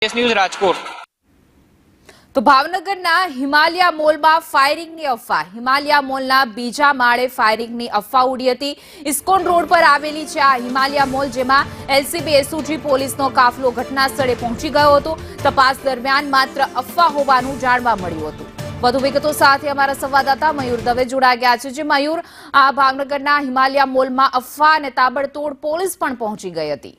News Rajkot. તો ભાવનગરના હિમાલયા મોલમાં ફાયરિંગની અફવા। હિમાલયા મોલના બીજા માળે ફાયરિંગની અફવા ઉડી હતી। ઇસ્કોન રોડ પર આવેલી છે આ હિમાલયા મોલ, જેમાં એલસીબી એસઓજી પોલીસનો કાફલો ઘટના સ્થળે પહોંચી ગયો હતો। તપાસ દરમિયાન માત્ર અફવા હોવાનું જાણવા મળ્યું હતું। વધુ વિગતો સાથે અમારા સંવાદદાતા મયુર દવે જોડાઈ ગયા છે। જે મયુર, આ ભાવનગરના હિમાલયા મોલમાં અફવા અને તાબડતોડ પોલીસ પણ પહોંચી ગઈ હતી।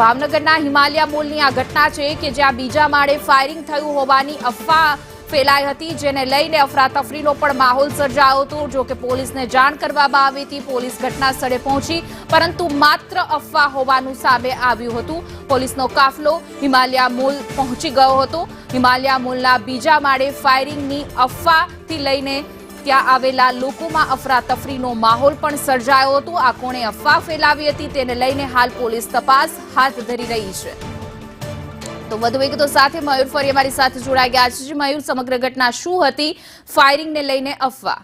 ભાવનગરના હિમાલયા મોલની આ ઘટના છે કે જ્યાં બીજા માળે ફાયરિંગ થયું હોવાની અફવા ફેલાઈ હતી, જેને લઈને અફરાતફરીનો પણ માહોલ સર્જાયો હતો। જો કે પોલીસને જાણ કરવામાં આવી હતી, પોલીસ ઘટના સ્થળે પહોંચી, પરંતુ માત્ર અફવા હોવાનું સામે આવ્યું હતું। પોલીસનો કાફલો હિમાલયા મોલ પહોંચી ગયો હતો। હિમાલયા મોલના બીજા માળે ફાયરિંગની અફવાથી લઈને ત્યાં આવેલા લોકોમાં અફરાતફરીનો માહોલ પણ સર્જાયો હતો। આ કોણે અફવા ફેલાવી હતી તેને લઈને હાલ પોલીસ તપાસ હાથ ધરી રહી છે। તો વધુ વિગતો સાથે મયુર ફરી અમારી સાથે જોડાઈ ગયા છે। મયુર, સમગ્ર ઘટના શું હતી, ફાયરિંગને લઈને અફવા?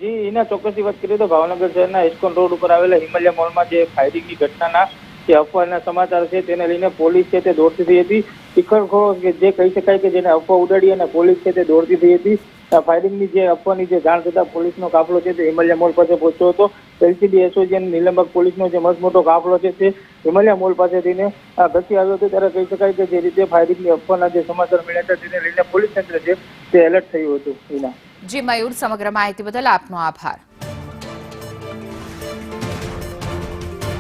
જી એના ચોક્કસથી વાત કરીએ તો ભાવનગર શહેરના ઇસ્કોન રોડ ઉપર આવેલા હિમાલયા મોલમાં જે ફાયરિંગની ઘટનાના જે અફવાના સમાચાર છે તેને લઈને પોલીસ છે તે દોડતી થઈ હતી। ટીખળખોળો જે કહી શકાય કે જેને અફવા ઉડાડી અને પોલીસ છે તે દોડતી થઈ હતી। ફાયરિંગની જે અફવાની જે જાણ થતા પોલીસનો કાફલો છે તે હિમાલયા મોલ પાસે પહોંચ્યો હતો। એલસીબી એસઓજી અને નીલમબાગ પોલીસનો જે મસ્ત કાફલો છે તે હિમાલયા મોલ પાસે થઈને ઘસી આવ્યો હતો। ત્યારે કહી શકાય કે જે રીતે ફાયરિંગની અફવાના જે સમાચાર મળ્યા હતા તેને લઈને પોલીસ તંત્ર છે તે એલર્ટ થયું હતું। જી મયુર, સમગ્ર માહિતી બદલ આપનો આભાર।